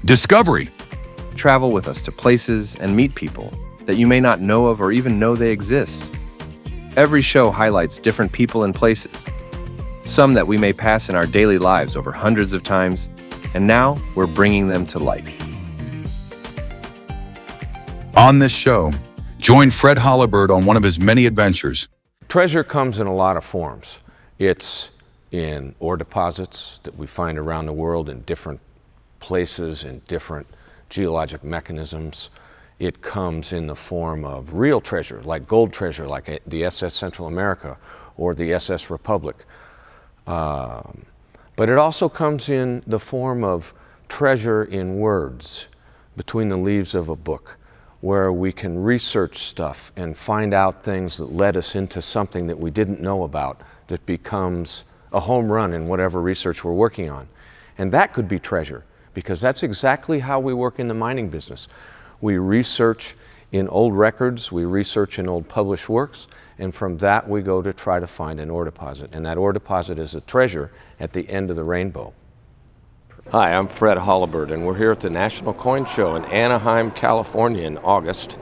discovery. Travel with us to places and meet people that you may not know of or even know they exist. Every show highlights different people and places, some that we may pass in our daily lives over hundreds of times, and now we're bringing them to life. On this show, join Fred Holabird on one of his many adventures. Treasure comes in a lot of forms. It's in ore deposits that we find around the world in different places and different geologic mechanisms. It comes in the form of real treasure, like gold treasure, like the SS Central America or the SS Republic. But it also comes in the form of treasure in words between the leaves of a book, where we can research stuff and find out things that led us into something that we didn't know about that becomes a home run in whatever research we're working on. And that could be treasure, because that's exactly how we work in the mining business. We research in old records, we research in old published works, and from that we go to try to find an ore deposit. And that ore deposit is a treasure at the end of the rainbow. Hi, I'm Fred Holabird, and we're here at the National Coin Show in Anaheim, California in August.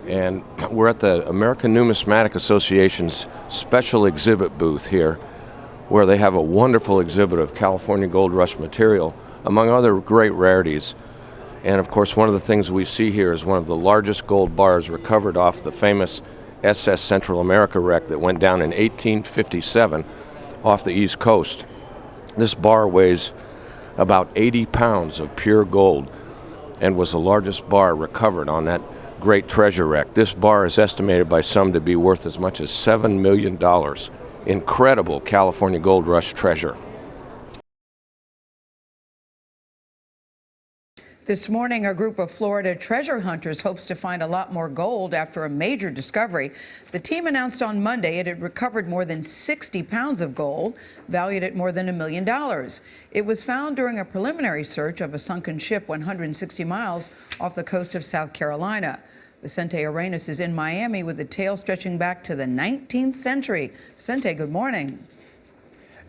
And we're at the American Numismatic Association's special exhibit booth here, where they have a wonderful exhibit of California Gold Rush material, among other great rarities. And of course, one of the things we see here is one of the largest gold bars recovered off the famous SS Central America wreck that went down in 1857 off the East Coast. This bar weighs about 80 pounds of pure gold and was the largest bar recovered on that great treasure wreck. This bar is estimated by some to be worth as much as $7 million. Incredible California Gold Rush treasure. This morning, a group of Florida treasure hunters hopes to find a lot more gold after a major discovery. The team announced on Monday it had recovered more than 60 pounds of gold, valued at more than $1 million. It was found during a preliminary search of a sunken ship 160 miles off the coast of South Carolina. Vicente Arenas is in Miami with a tale stretching back to the 19th century. Vicente, good morning.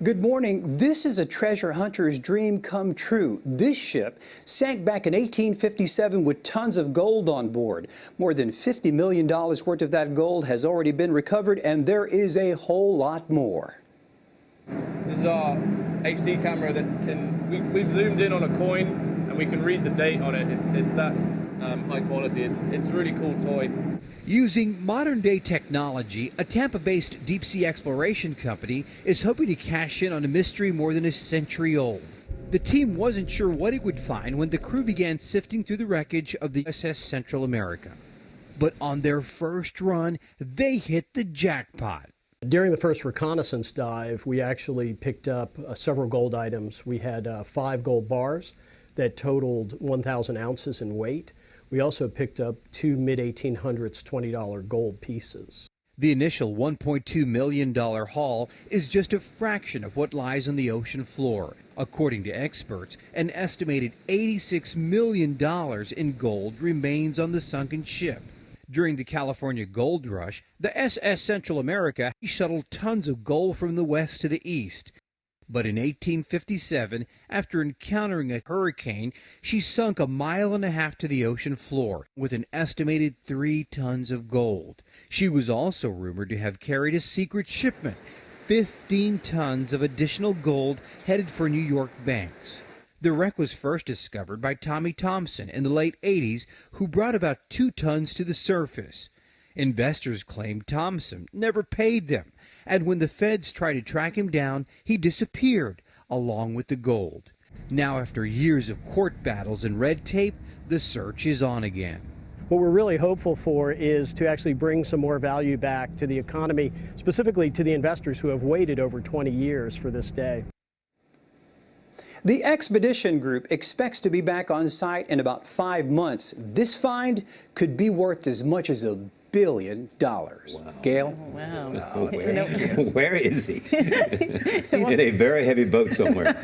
Good morning. This is a treasure hunter's dream come true. This ship sank back in 1857 with tons of gold on board. More than $50 million worth of that gold has already been recovered, and there is a whole lot more. This is our HD camera that we've zoomed in on a coin and we can read the date on it. It's that high quality. It's a really cool toy. Using modern-day technology, a Tampa-based deep-sea exploration company is hoping to cash in on a mystery more than a century old. The team wasn't sure what it would find when the crew began sifting through the wreckage of the SS Central America. But on their first run, they hit the jackpot. During the first reconnaissance dive, we actually picked up several gold items. We had 5 gold bars that totaled 1,000 ounces in weight. We also picked up 2 mid-1800s $20 gold pieces. The initial $1.2 million haul is just a fraction of what lies on the ocean floor. According to experts, an estimated $86 million in gold remains on the sunken ship. During the California Gold Rush, the SS Central America shuttled tons of gold from the west to the east. But in 1857, after encountering a hurricane, she sunk 1.5 miles to the ocean floor with an estimated 3 tons of gold. She was also rumored to have carried a secret shipment, 15 tons of additional gold headed for New York banks. The wreck was first discovered by Tommy Thompson in the late 80s, who brought about 2 tons to the surface. Investors claimed Thompson never paid them, and when the feds tried to track him down, he disappeared, along with the gold. Now, after years of court battles and red tape, the search is on again. What we're really hopeful for is to actually bring some more value back to the economy, specifically to the investors who have waited over 20 years for this day. The expedition group expects to be back on site in about 5 months. This find could be worth as much as $1 billion. Wow. Gail? Wow. Where is he? He's in a very heavy boat somewhere.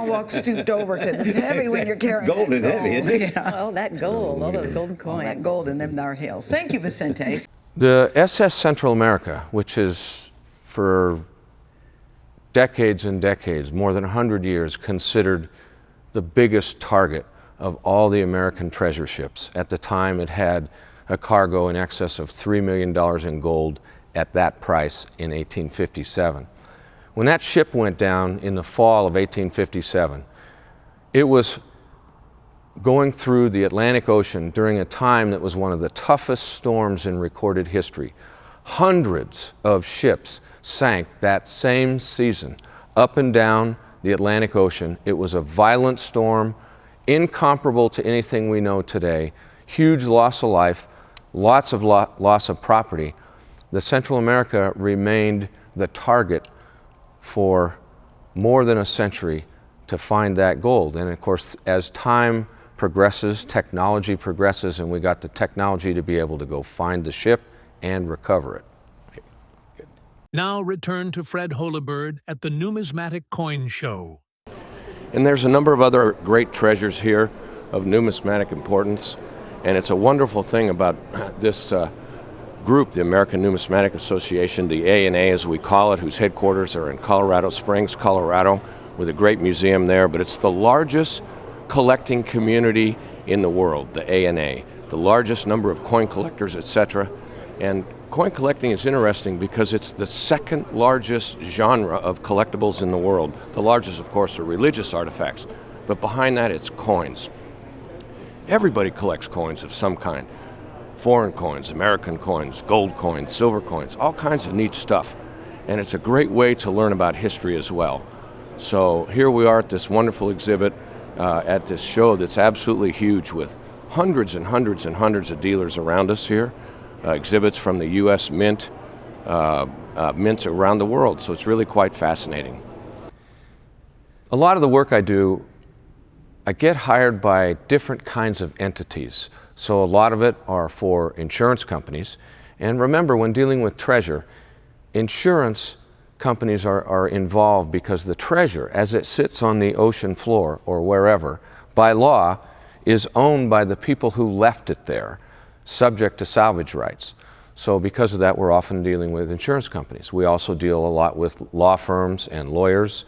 Walk stooped over because it's heavy when you're carrying gold. Is heavy, isn't it? Yeah. Oh, that gold, all those golden coins. All that gold in them Nar Hills. Thank you, Vicente. The SS Central America, which is for decades and decades, more than 100 years, considered the biggest target of all the American treasure ships. At the time, it had a cargo in excess of $3 million in gold at that price in 1857. When that ship went down in the fall of 1857, it was going through the Atlantic Ocean during a time that was one of the toughest storms in recorded history. Hundreds of ships sank that same season up and down the Atlantic Ocean. It was a violent storm, incomparable to anything we know today. Huge loss of life, lots of loss of property. The Central America remained the target for more than a century to find that gold. And of course, as time progresses, technology progresses, and we got the technology to be able to go find the ship and recover it. Okay, good. Now return to Fred Holabird at the Numismatic Coin Show. And there's a number of other great treasures here of numismatic importance. And it's a wonderful thing about this group, the American Numismatic Association, the ANA as we call it, whose headquarters are in Colorado Springs, Colorado, with a great museum there. But it's the largest collecting community in the world, the ANA, the largest number of coin collectors, etc. And coin collecting is interesting because it's the second largest genre of collectibles in the world. The largest, of course, are religious artifacts, but behind that it's coins. Everybody collects coins of some kind. Foreign coins, American coins, gold coins, silver coins, all kinds of neat stuff. And it's a great way to learn about history as well. So here we are at this wonderful exhibit at this show that's absolutely huge, with hundreds and hundreds and hundreds of dealers around us here, exhibits from the U.S. Mint, mints around the world. So it's really quite fascinating. A lot of the work I do, I get hired by different kinds of entities. So a lot of it are for insurance companies. And remember, when dealing with treasure, insurance companies are involved because the treasure, as it sits on the ocean floor or wherever, by law, is owned by the people who left it there, subject to salvage rights. So because of that, we're often dealing with insurance companies. We also deal a lot with law firms and lawyers.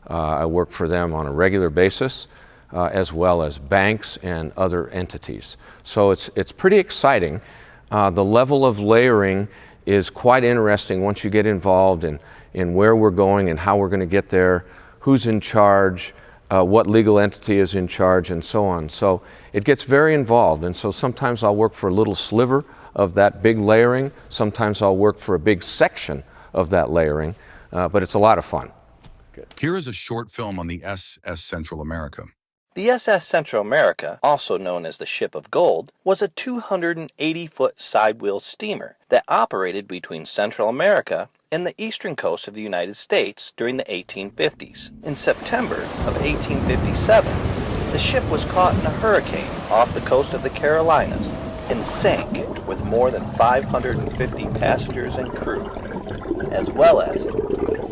I work for them on a regular basis, as well as banks and other entities. So it's pretty exciting. The level of layering is quite interesting once you get involved in where we're going and how we're going to get there, who's in charge, what legal entity is in charge, and so on. So it gets very involved, and so sometimes I'll work for a little sliver of that big layering, sometimes I'll work for a big section of that layering, but it's a lot of fun. Good. Here is a short film on the SS Central America. The SS Central America, also known as the Ship of Gold, was a 280-foot sidewheel steamer that operated between Central America and the eastern coast of the United States during the 1850s. In September of 1857, the ship was caught in a hurricane off the coast of the Carolinas and sank with more than 550 passengers and crew, as well as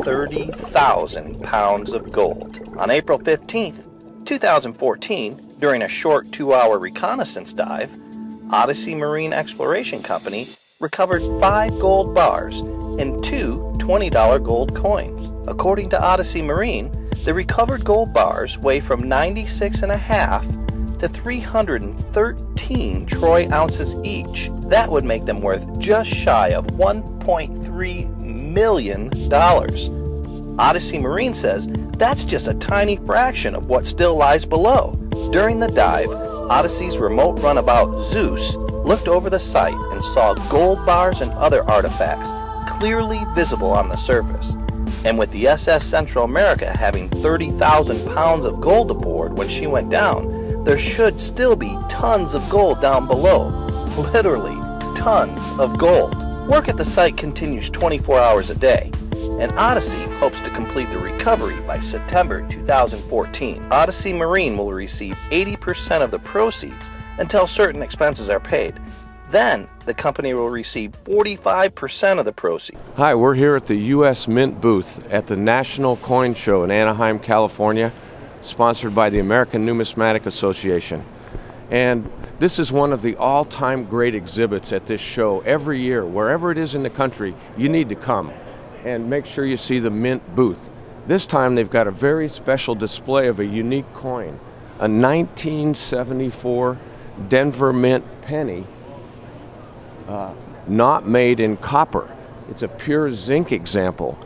30,000 pounds of gold. On April 15th, 2014, during a short 2-hour reconnaissance dive, Odyssey Marine Exploration Company recovered 5 gold bars and 2 $20 gold coins. According to Odyssey Marine, the recovered gold bars weigh from 96.5 to 313 troy ounces each. That would make them worth just shy of $1.3 million. Odyssey Marine says that's just a tiny fraction of what still lies below. During the dive, Odyssey's remote runabout Zeus looked over the site and saw gold bars and other artifacts clearly visible on the surface. And with the SS Central America having 30,000 pounds of gold aboard when she went down, there should still be tons of gold down below. Literally, tons of gold. Work at the site continues 24 hours a day, and Odyssey hopes to complete the recovery by September 2014. Odyssey Marine will receive 80% of the proceeds until certain expenses are paid. Then, the company will receive 45% of the proceeds. Hi, we're here at the U.S. Mint booth at the National Coin Show in Anaheim, California, sponsored by the American Numismatic Association. And this is one of the all-time great exhibits at this show. Every year, wherever it is in the country, you need to come and make sure you see the Mint booth. This time they've got a very special display of a unique coin, a 1974 Denver Mint penny, not made in copper. It's a pure zinc example.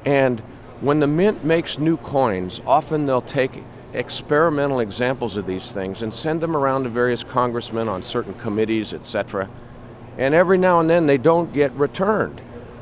And when the mint makes new coins, often they'll take experimental examples of these things and send them around to various congressmen on certain committees, etc. And every now and then they don't get returned.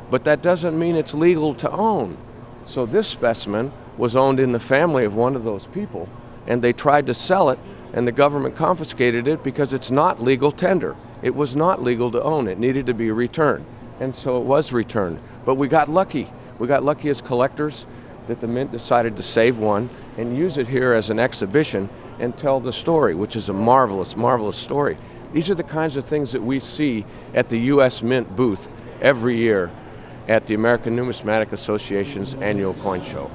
But that doesn't mean it's legal to own. So this specimen was owned in the family of one of those people, and they tried to sell it, and the government confiscated it because it's not legal tender. It was not legal to own. It needed to be returned. And so it was returned. But we got lucky. We got lucky as collectors that the Mint decided to save one and use it here as an exhibition and tell the story, which is a marvelous, marvelous story. These are the kinds of things that we see at the U.S. Mint booth every year at the American Numismatic Association's annual coin show.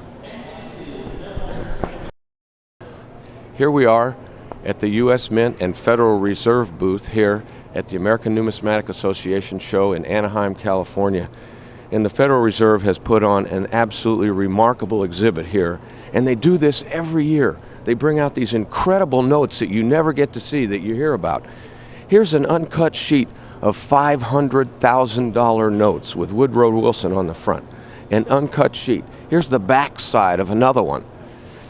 Here we are at the U.S. Mint and Federal Reserve booth here at the American Numismatic Association show in Anaheim, California. And the Federal Reserve has put on an absolutely remarkable exhibit here. And they do this every year. They bring out these incredible notes that you never get to see, that you hear about. Here's an uncut sheet of $500,000 notes with Woodrow Wilson on the front. An uncut sheet. Here's the back side of another one.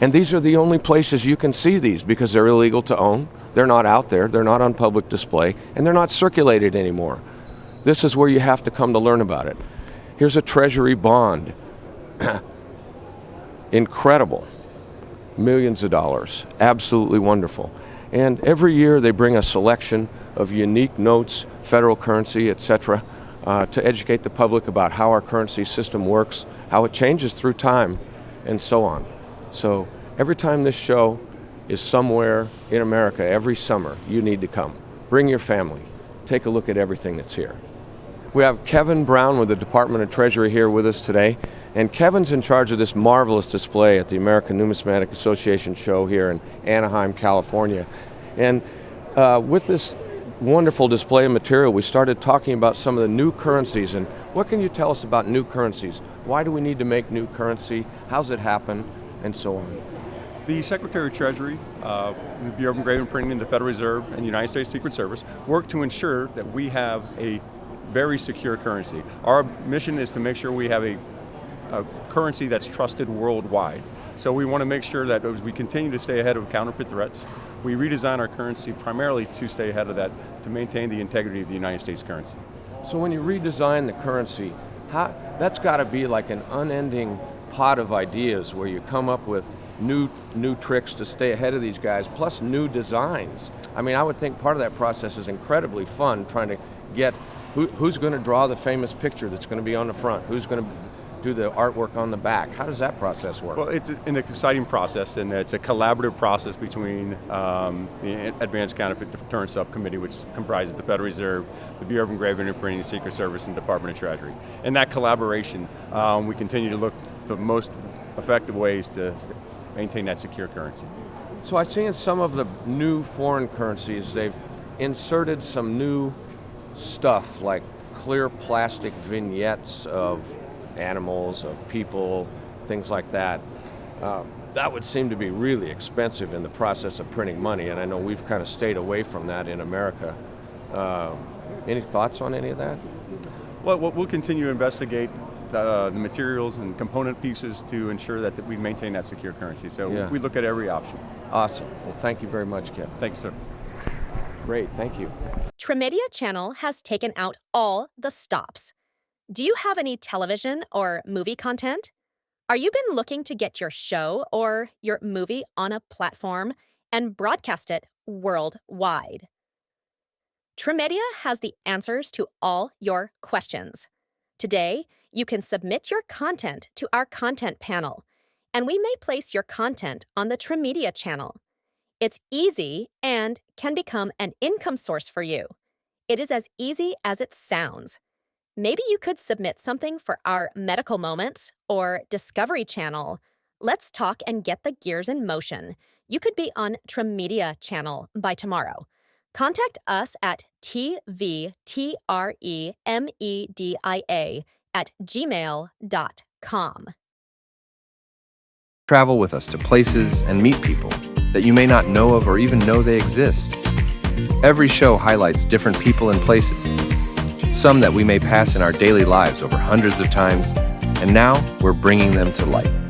And these are the only places you can see these because they're illegal to own. They're not out there. They're not on public display. And they're not circulated anymore. This is where you have to come to learn about it. Here's a Treasury bond. Incredible. Millions of dollars. Absolutely wonderful. And every year they bring a selection of unique notes, federal currency, etc., to educate the public about how our currency system works, how it changes through time, and so on. So every time this show is somewhere in America, every summer, you need to come. Bring your family. Take a look at everything that's here. We have Kevin Brown with the Department of Treasury here with us today. And Kevin's in charge of this marvelous display at the American Numismatic Association show here in Anaheim, California. And with this wonderful display of material, we started talking about some of the new currencies. And what can you tell us about new currencies? Why do we need to make new currency? How's it happen? And so on. The Secretary of Treasury, the Bureau of Engraving and Printing, the Federal Reserve, and the United States Secret Service work to ensure that we have a very secure currency. Our mission is to make sure we have a currency that's trusted worldwide. So we want to make sure that as we continue to stay ahead of counterfeit threats, we redesign our currency primarily to stay ahead of that, to maintain the integrity of the United States currency. So when you redesign the currency, that's got to be like an unending pot of ideas where you come up with new tricks to stay ahead of these guys, plus new designs. I mean, I would think part of that process is incredibly fun, trying to get who's going to draw the famous picture that's going to be on the front, who's going to do the artwork on the back. How does that process work? Well, it's an exciting process, and it's a collaborative process between the Advanced Counterfeit Deterrence Subcommittee, which comprises the Federal Reserve, the Bureau of Engraving and Printing, the Secret Service, and Department of Treasury. In that collaboration, we continue to look for the most effective ways to maintain that secure currency. So I see in some of the new foreign currencies, they've inserted some new stuff like clear plastic vignettes of animals, of people, things like that. That would seem to be really expensive in the process of printing money, and I know we've kind of stayed away from that in America. Any thoughts on any of that? Well, we'll continue to investigate the materials and component pieces to ensure that we maintain that secure currency. So yeah. We look at every option. Awesome. Well, thank you very much, Kevin. Thank you, sir. Great, thank you. Tremedia Channel has taken out all the stops. Do you have any television or movie content? Are you been looking to get your show or your movie on a platform and broadcast it worldwide? Tremedia has the answers to all your questions. Today, you can submit your content to our content panel, and we may place your content on the Tremedia channel. It's easy and can become an income source for you. It is as easy as it sounds. Maybe you could submit something for our Medical Moments or Discovery Channel. Let's talk and get the gears in motion. You could be on Tremedia channel by tomorrow. Contact us at tvtremedia@gmail.com. Travel with us to places and meet people that you may not know of or even know they exist. Every show highlights different people and places, some that we may pass in our daily lives over hundreds of times, and now we're bringing them to light.